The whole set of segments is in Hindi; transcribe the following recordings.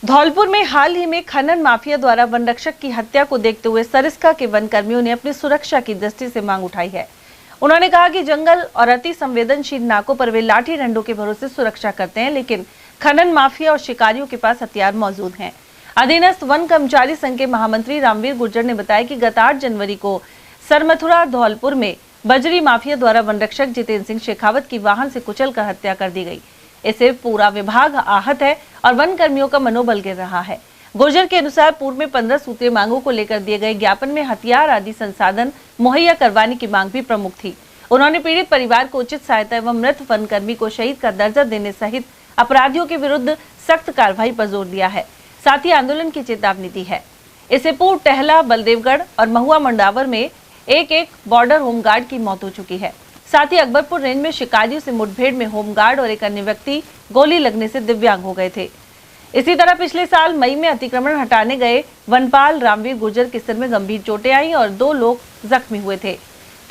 धौलपुर में हाल ही में खनन माफिया द्वारा वन रक्षक की हत्या को देखते हुए सरिस्का के वन कर्मियों ने अपनी सुरक्षा की दृष्टि से मांग उठाई है। उन्होंने कहा कि जंगल और अति संवेदनशील नाकों पर वे लाठी डंडों के भरोसे सुरक्षा करते हैं, लेकिन खनन माफिया और शिकारियों के पास हथियार मौजूद हैं। अधीनस्थ वन कर्मचारी संघ के महामंत्री रामवीर गुर्जर ने बताया कि गत 8 जनवरी को सरमथुरा धौलपुर में बजरी माफिया द्वारा वन रक्षक जितेंद्र सिंह शेखावत की वाहन से कुचलकर हत्या कर दी गई। इससे पूरा विभाग आहत है और वन कर्मियों का मनोबल गिर रहा है। गुर्जर के अनुसार पूर्व में 15 सूत्रीय मांगों को लेकर दिए गए ज्ञापन में हथियार आदि संसाधन मुहैया करवाने की मांग भी प्रमुख थी। उन्होंने पीड़ित परिवार को उचित सहायता एवं मृत वन कर्मी को शहीद का दर्जा देने सहित अपराधियों के विरुद्ध सख्त कार्रवाई पर जोर दिया है। साथ ही आंदोलन की चेतावनी दी है। इससे पूर्व टहला, बलदेवगढ़ और महुआ मंडावर में एक बॉर्डर होमगार्ड की मौत हो चुकी है। साथ ही अकबरपुर रेंज में शिकारियों से मुठभेड़ में होमगार्ड और एक अन्य व्यक्ति गोली लगने से दिव्यांग हो गए थे। इसी तरह पिछले साल मई में अतिक्रमण हटाने गए वनपाल रामवीर गुर्जर के सिर में गंभीर चोटें आई और 2 लोग जख्मी हुए थे।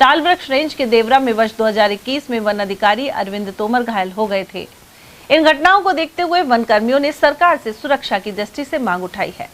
तालवृक्ष रेंज के देवरा में वर्ष 2021 में वन अधिकारी अरविंद तोमर घायल हो गए थे। इन घटनाओं को देखते हुए वन कर्मियों ने सरकार से सुरक्षा की दृष्टि से मांग उठाई है।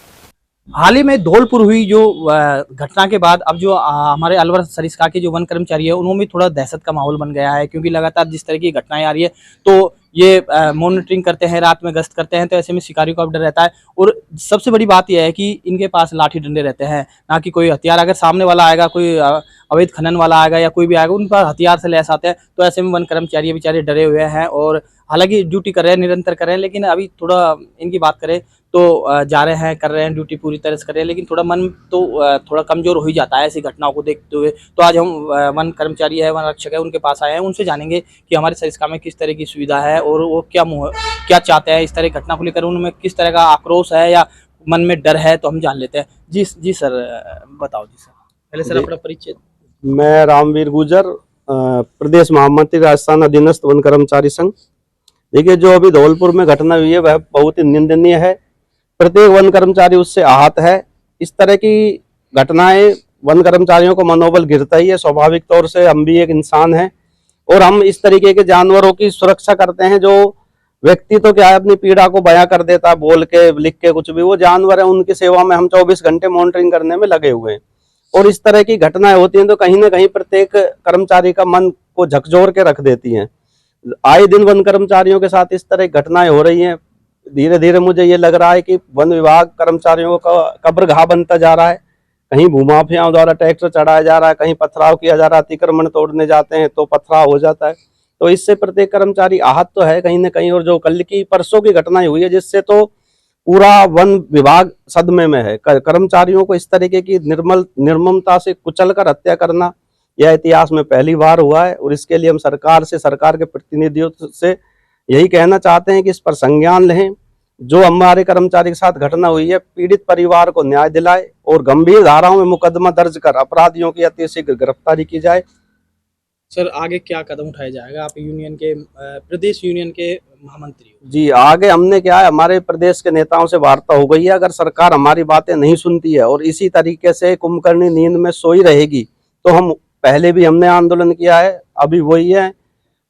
हाल ही में धौलपुर हुई जो घटना के बाद अब जो हमारे अलवर सरिस्का के जो वन कर्मचारी है उन्होंने भी थोड़ा दहशत का माहौल बन गया है, क्योंकि लगातार जिस तरह की घटनाएं आ रही है तो ये मॉनिटरिंग करते हैं, रात में गश्त करते हैं, तो ऐसे में शिकारियों का डर रहता है। और सबसे बड़ी बात यह है कि इनके पास लाठी डंडे रहते हैं, ना कि कोई हथियार। अगर सामने वाला आएगा, कोई अवैध खनन वाला आएगा या कोई भी आएगा, उन पर हथियार से लैस आते हैं। तो ऐसे में वन कर्मचारी बेचारे डरे हुए हैं और हालांकि ड्यूटी कर रहे हैं, निरंतर कर रहे हैं, लेकिन अभी थोड़ा इनकी बात करें तो जा रहे हैं, कर रहे हैं, ड्यूटी पूरी तरह से कर रहे हैं, लेकिन थोड़ा मन तो थोड़ा कमजोर हो ही जाता है ऐसी घटनाओं को देखते हुए। तो आज हम वन कर्मचारी है, वन रक्षक है, उनके पास आए हैं, उनसे जानेंगे कि हमारे सरिस्का में किस तरह की सुविधा है और वो क्या चाहते हैं इस तरह घटना को लेकर, उनमें किस तरह का आक्रोश है या मन में डर है, तो हम जान लेते हैं। जी सर, बताओ जी सर। पहले सर अपना परिचय। मैं रामवीर गुर्जर, प्रदेश महामंत्री राजस्थान अधीनस्थ वन कर्मचारी संघ। देखिए, जो अभी धौलपुर में घटना हुई है वह बहुत ही निंदनीय है। प्रत्येक वन कर्मचारी उससे आहत है। इस तरह की घटनाएं वन कर्मचारियों को मनोबल गिरता ही है। स्वाभाविक तौर से हम भी एक इंसान हैं और हम इस तरीके के जानवरों की सुरक्षा करते हैं। जो व्यक्ति तो क्या है, अपनी पीड़ा को बयां कर देता है बोल के, लिख के, कुछ भी। वो जानवर है, उनकी सेवा में हम 24 घंटे मॉनिटरिंग करने में लगे हुए हैं। और इस तरह की घटनाएं होती हैं तो कहीं ना कहीं प्रत्येक कर्मचारी का मन को झकझोर के रख देती हैं। आए दिन वन कर्मचारियों के साथ इस तरह की घटनाएं हो रही हैं। धीरे धीरे मुझे ये लग रहा है कि वन विभाग कर्मचारियों का कब्रगाह बनता जा रहा है। कहीं भूमाफियाओं द्वारा ट्रैक्टर चढ़ाया जा रहा है, कहीं पथराव किया जा रहा है, अतिक्रमण तोड़ने जाते हैं तो पथराव हो जाता है। तो इससे प्रत्येक कर्मचारी आहत तो है कहीं ना कहीं। और जो कल की परसों की घटनाएं हुई है, जिससे तो पूरा वन विभाग सदमे में है। कर्मचारियों को इस तरीके की निर्ममता से कुचलकर हत्या करना यह इतिहास में पहली बार हुआ है। और इसके लिए हम सरकार के प्रतिनिधियों से यही कहना चाहते हैं कि इस पर संज्ञान लें। जो हमारे कर्मचारी के साथ घटना हुई है, पीड़ित परिवार को न्याय दिलाए और गंभीर धाराओं में मुकदमा दर्ज कर अपराधियों की अतिशीघ्र गिरफ्तारी की जाए। सर, आगे क्या कदम उठाया जाएगा? आप यूनियन के प्रदेश यूनियन के महामंत्री हो। जी, आगे हमने क्या है, हमारे प्रदेश के नेताओं से वार्ता हो गई है। अगर सरकार हमारी बातें नहीं सुनती है और इसी तरीके से कुंभकर्णी नींद में सोई रहेगी तो हम पहले भी हमने आंदोलन किया है, अभी वही है।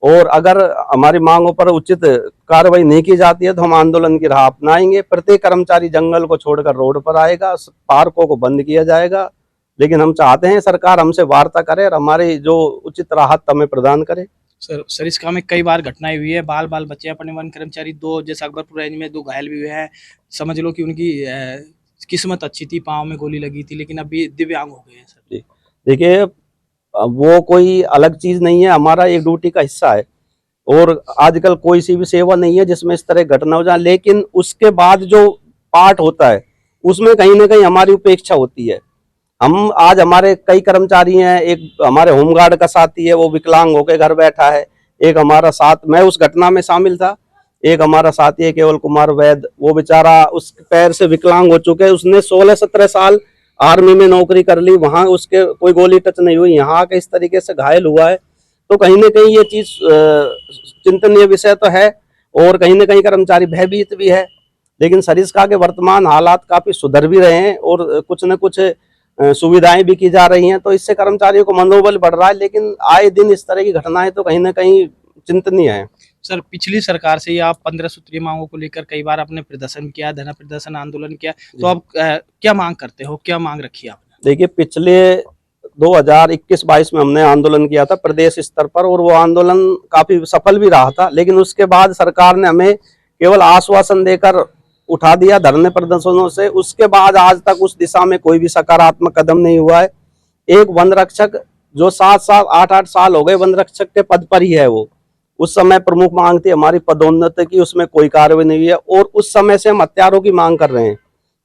और अगर हमारी मांगों पर उचित कार्रवाई नहीं की जाती है तो हम आंदोलन की राह अपनाएंगे। प्रत्येक कर्मचारी जंगल को छोड़कर रोड पर आएगा, पार्कों को बंद किया जाएगा। लेकिन हम चाहते हैं सरकार हमसे वार्ता करे और हमारी जो उचित राहत हमें प्रदान करे। सर, सरिस्का में कई बार घटनाएं हुई है, बाल बच्चे अपने वन कर्मचारी 2 जैसे अकबरपुर रेंज में 2 घायल भी हुए हैं। समझ लो कि उनकी किस्मत अच्छी थी, पाँव में गोली लगी थी, लेकिन अभी दिव्यांग हो गए हैं। सर जी, देखिए, वो कोई अलग चीज नहीं है, हमारा एक ड्यूटी का हिस्सा है। और आजकल कोई सी भी सेवा नहीं है जिसमें इस तरह घटना हो जाए, लेकिन उसके बाद जो पार्ट होता है उसमें कहीं ना कहीं हमारी उपेक्षा होती है। हम आज हमारे कई कर्मचारी हैं, एक हमारे होमगार्ड का साथी है, वो विकलांग होकर घर बैठा है। एक हमारा साथ, मैं उस घटना में शामिल था, एक हमारा साथी है केवल कुमार वैद, वो बेचारा उस पैर से विकलांग हो चुके हैं। उसने 16-17 साल आर्मी में नौकरी कर ली, वहां उसके कोई गोली टच नहीं हुई, यहाँ के इस तरीके से घायल हुआ है। तो कहीं ना कहीं ये चीज चिंतनीय विषय तो है और कहीं ना कहीं कर्मचारी भयभीत भी है। लेकिन सरिस्का के वर्तमान हालात काफी सुधर भी रहे हैं और कुछ न कुछ सुविधाएं भी की जा रही हैं, तो इससे कर्मचारियों को मनोबल बढ़ रहा है। लेकिन आए दिन इस तरह की घटनाएं तो कहीं ना कहीं चिंतनीय है। सर पिछली सरकार से ही आप 15 सूत्रीय मांगों को लेकर कई बार आपने प्रदर्शन किया, धरना प्रदर्शन आंदोलन किया, तो अब क्या मांग करते हो, क्या मांग रखी है आपने? देखिए, पिछले 2021-22 में हमने आंदोलन किया था प्रदेश स्तर पर, और वो आंदोलन काफी सफल भी रहा था, लेकिन उसके बाद सरकार ने हमें केवल आश्वासन देकर उठा दिया धरने प्रदर्शनों से। उसके बाद आज तक उस दिशा में कोई भी सकारात्मक कदम नहीं हुआ है। एक वन रक्षक जो 7-7, 8-8 साल हो गए वन रक्षक के पद पर ही है, वो उस समय प्रमुख मांग थी हमारी पदोन्नति की, उसमें कोई कार्रवाई नहीं हुई है। और उस समय से हम हत्यारों की मांग कर रहे हैं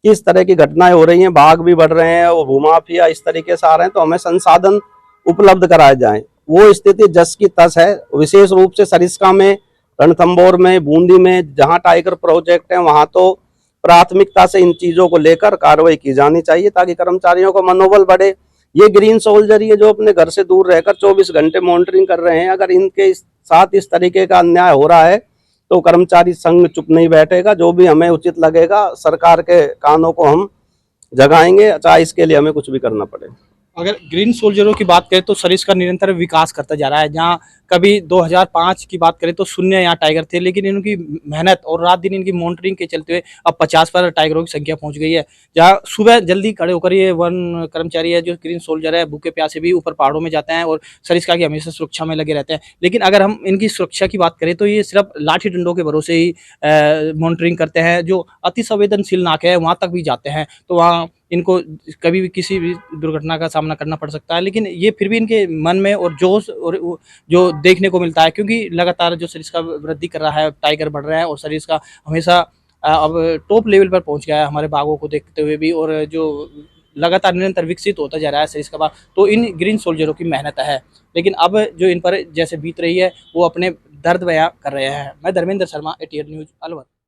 कि इस तरह की घटनाएं हो रही हैं, भाग भी बढ़ रहे हैं और भूमाफिया इस तरीके से आ रहे हैं, तो हमें संसाधन उपलब्ध कराए जाएं। वो स्थिति जस की तस है, विशेष रूप से सरिस्का में, रणथंभौर में, बूंदी में जहां टाइगर प्रोजेक्ट है, वहां तो प्राथमिकता से इन चीजों को लेकर कार्रवाई की जानी चाहिए ताकि कर्मचारियों का मनोबल बढ़े। ये ग्रीन सोल्जर ये जो अपने घर से दूर रहकर 24 घंटे मॉनिटरिंग कर रहे हैं, अगर इनके साथ इस तरीके का अन्याय हो रहा है तो कर्मचारी संघ चुप नहीं बैठेगा। जो भी हमें उचित लगेगा सरकार के कानों को हम जगाएंगे, चाहे इसके लिए हमें कुछ भी करना पड़े। अगर ग्रीन सोल्जरों की बात करें तो सरिस्का निरंतर विकास करता जा रहा है। जहां कभी 2005 की बात करें तो शून्य यहाँ टाइगर थे, लेकिन इनकी मेहनत और रात दिन इनकी मॉनिटरिंग के चलते हुए अब 50 पर टाइगरों की संख्या पहुंच गई है। जहां सुबह जल्दी खड़े होकर ये वन कर्मचारी है जो ग्रीन सोल्जर है, भूखे प्यासे भी ऊपर पहाड़ों में जाते हैं और सरिस्का की हमेशा सुरक्षा में लगे रहते हैं। लेकिन अगर हम इनकी सुरक्षा की बात करें तो ये सिर्फ लाठी डंडों के भरोसे ही मॉनिटरिंग करते हैं। जो अति संवेदनशील नाके है वहाँ तक भी जाते हैं, तो वहाँ इनको कभी भी किसी भी दुर्घटना का सामना करना पड़ सकता है। लेकिन ये फिर भी इनके मन में और जोश और जो देखने को मिलता है, क्योंकि लगातार जो सरिस्का वृद्धि कर रहा है, टाइगर बढ़ रहा है और सरिस्का हमेशा अब टॉप लेवल पर पहुंच गया है हमारे बागों को देखते हुए भी, और जो लगातार निरंतर विकसित होता जा रहा है सरिस्का बाग, तो इन ग्रीन सोल्जरों की मेहनत है। लेकिन अब जो इन पर जैसे बीत रही है वो अपने दर्द बयां कर रहे हैं। मैं धर्मेंद्र शर्मा, ATN न्यूज़ अलवर।